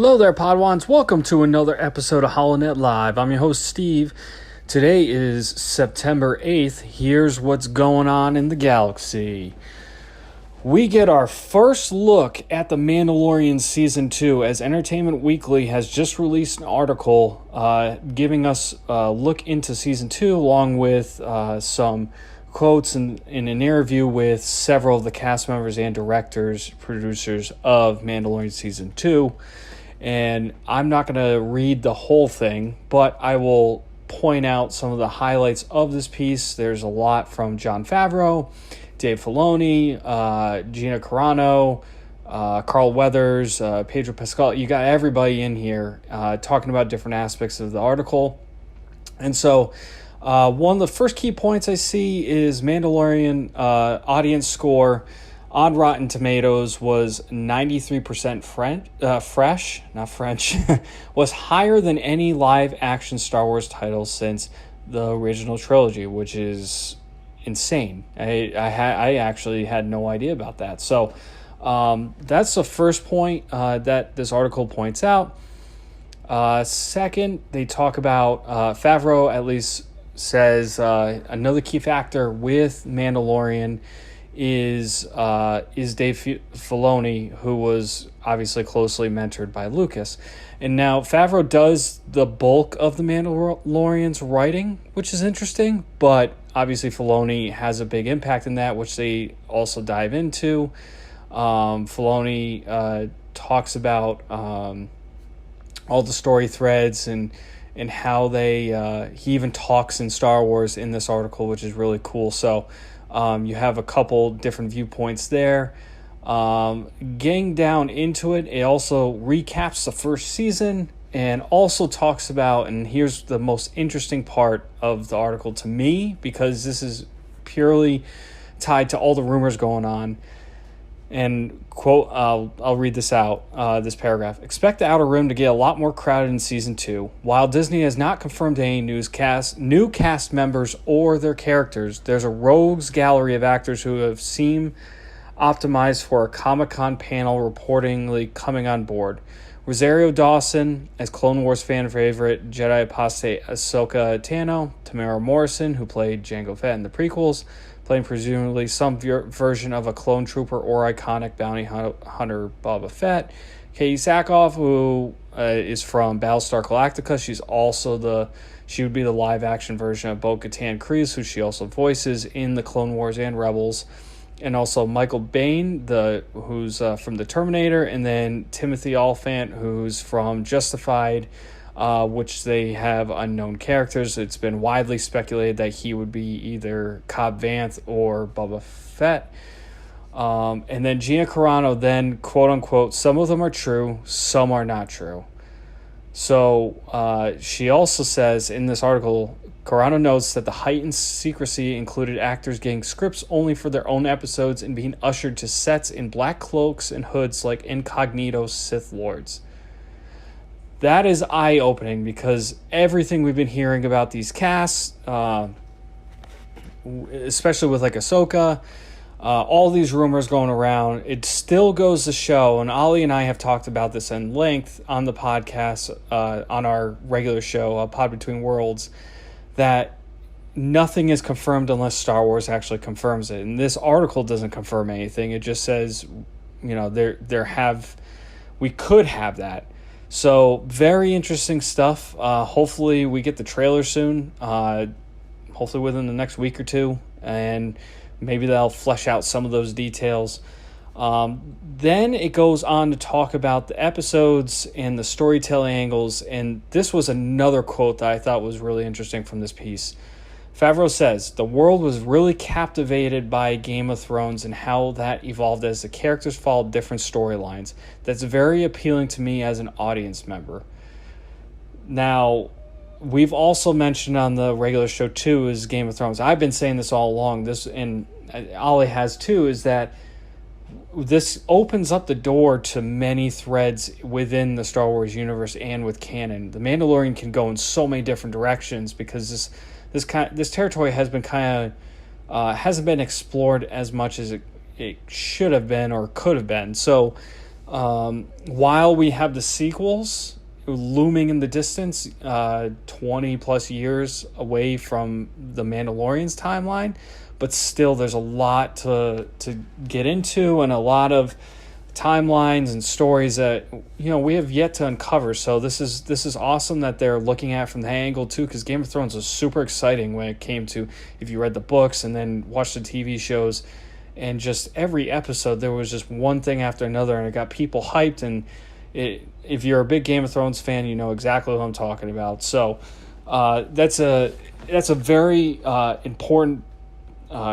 Hello there, Podwans. Welcome to another episode of Holonet Live. I'm your host, Steve. Today is September 8th. Here's what's going on in the galaxy. We get our first look at The Mandalorian Season 2 as Entertainment Weekly has just released an article giving us a look into Season 2 along with some quotes in an interview with several of the cast members and directors, producers of Mandalorian Season 2. And I'm not going to read the whole thing, but I will point out some of the highlights of this piece. There's a lot from Jon Favreau, Dave Filoni, Gina Carano, Carl Weathers, Pedro Pascal. You got everybody in here talking about different aspects of the article. And so one of the first key points I see is Mandalorian audience score on Rotten Tomatoes was 93% fresh, not French, was higher than any live-action Star Wars title since the original trilogy, which is insane. I actually had no idea about that. So that's the first point that this article points out. Second, they talk about Favreau at least says another key factor with Mandalorian is Dave Filoni, who was obviously closely mentored by Lucas. And now Favreau does the bulk of the Mandalorian's writing, which is interesting, but obviously Filoni has a big impact in that, which they also dive into. Filoni talks about all the story threads and how they he even talks in Star Wars in this article, which is really cool. So you have a couple different viewpoints there. Getting down into it, it also recaps the first season and also talks about, and here's the most interesting part of the article to me, because this is purely tied to all the rumors going on. And quote, I'll read this out, this paragraph. Expect the Outer Rim to get a lot more crowded in Season 2. While Disney has not confirmed any new cast members or their characters, there's a rogues gallery of actors who have seemed optimized for a Comic-Con panel reportedly coming on board. Rosario Dawson as Clone Wars fan favorite Jedi apostate Ahsoka Tano, Tamara Morrison, who played Jango Fett in the prequels, playing presumably some version of a clone trooper or iconic bounty hunter Boba Fett. Katie Sackhoff, who is from Battlestar Galactica. She would be the live-action version of Bo-Katan Kryze, who she also voices in the Clone Wars and Rebels. And also Michael Biehn, who's from The Terminator, and then Timothy Olyphant, who's from Justified, which they have unknown characters. It's been widely speculated that he would be either Cobb Vanth or Boba Fett. And then Gina Carano then, quote-unquote, some of them are true, some are not true. So she also says in this article, Carano notes that the heightened secrecy included actors getting scripts only for their own episodes and being ushered to sets in black cloaks and hoods like incognito Sith Lords. That is eye-opening, because everything we've been hearing about these casts, especially with like Ahsoka, all these rumors going around, it still goes to show, and Ollie and I have talked about this in length on the podcast, on our regular show, Pod Between Worlds, that nothing is confirmed unless Star Wars actually confirms it. And this article doesn't confirm anything. It just says, we could have that. So very interesting stuff. Hopefully we get the trailer soon, hopefully within the next week or two, and maybe they'll flesh out some of those details. Then it goes on to talk about the episodes and the storytelling angles, and this was another quote that I thought was really interesting from this piece. Favreau says, the world was really captivated by Game of Thrones and how that evolved as the characters followed different storylines. That's very appealing to me as an audience member. Now, we've also mentioned on the regular show too is Game of Thrones. I've been saying this all along, this, and Ollie has too, is that this opens up the door to many threads within the Star Wars universe and with canon. The Mandalorian can go in so many different directions because this territory has been hasn't been explored as much as it should have been or could have been. So while we have the sequels looming in the distance, 20 plus years away from the Mandalorian's timeline, but still there's a lot to get into and a lot of timelines and stories that we have yet to uncover. So this is awesome that they're looking at from that angle too, because Game of Thrones was super exciting when it came to, if you read the books and then watched the TV shows, and just every episode there was just one thing after another, and it got people hyped. And if you're a big Game of Thrones fan, you know exactly what I'm talking about. So that's a very important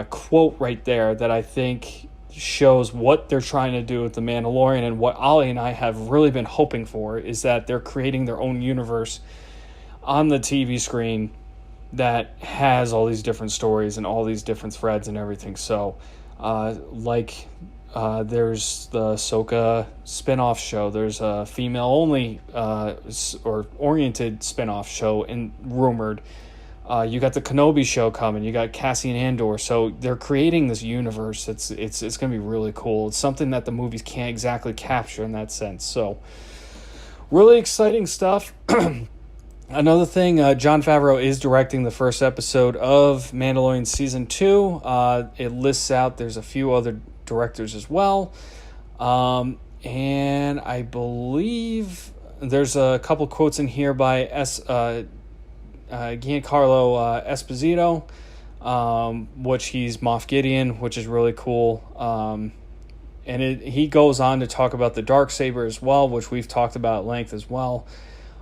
quote right there that I think shows what they're trying to do with the Mandalorian, and what Ollie and I have really been hoping for is that they're creating their own universe on the TV screen that has all these different stories and all these different threads and everything. So there's the Ahsoka spin-off show, there's a female only or oriented spin-off show and rumored. You got the Kenobi show coming. You got Cassian Andor. So they're creating this universe. It's going to be really cool. It's something that the movies can't exactly capture in that sense. So really exciting stuff. Another thing, Jon Favreau is directing the first episode of Mandalorian Season 2. It lists out there's a few other directors as well. And I believe there's a couple quotes in here by Giancarlo Esposito, which he's Moff Gideon, which is really cool. And he goes on to talk about the Darksaber as well, which we've talked about at length as well.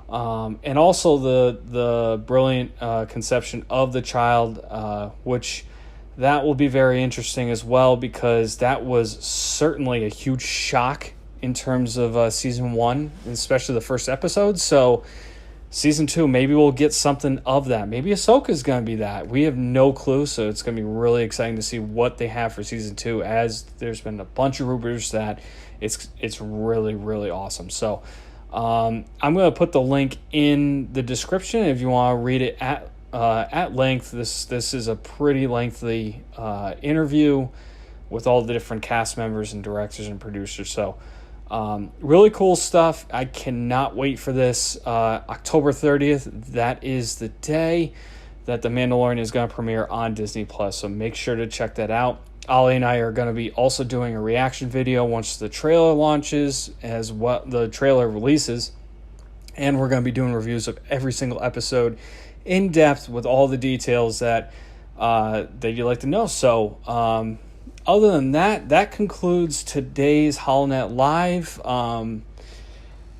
And also the brilliant conception of the child, which that will be very interesting as well, because that was certainly a huge shock in terms of Season 1, especially the first episode. So Season 2, maybe we'll get something of that. Maybe Ahsoka's going to be that. We have no clue, so it's going to be really exciting to see what they have for Season 2, as there's been a bunch of rumors that it's really, really awesome. So I'm going to put the link in the description if you want to read it at length. This is a pretty lengthy interview with all the different cast members and directors and producers. So really cool stuff. I cannot wait for this. October 30th, that is the day that The Mandalorian is going to premiere on Disney+. So make sure to check that out. Ollie and I are going to be also doing a reaction video once the trailer launches, as what the trailer releases. And we're going to be doing reviews of every single episode in depth with all the details that you'd like to know. So other than that, that concludes today's Holonet Live.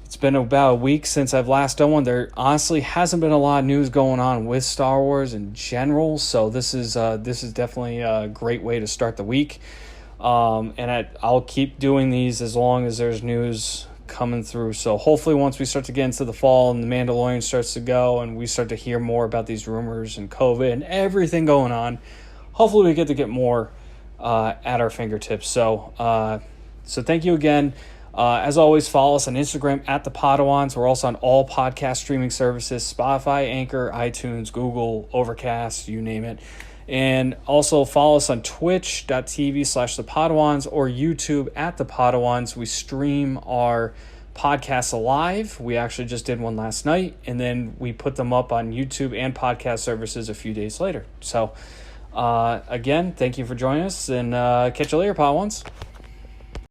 It's been about a week since I've last done one. There honestly hasn't been a lot of news going on with Star Wars in general, so this is definitely a great way to start the week. And I'll keep doing these as long as there's news coming through. So hopefully once we start to get into the fall and the Mandalorian starts to go and we start to hear more about these rumors and COVID and everything going on, hopefully we get to get more at our fingertips. So thank you again. As always, follow us on Instagram at The Padawans. We're also on all podcast streaming services, Spotify, Anchor, iTunes, Google, Overcast, you name it. And also follow us on twitch.tv/The Padawans or YouTube at The Padawans. We stream our podcasts live. We actually just did one last night, and then we put them up on YouTube and podcast services a few days later. So again, thank you for joining us, and catch you later, Padawans.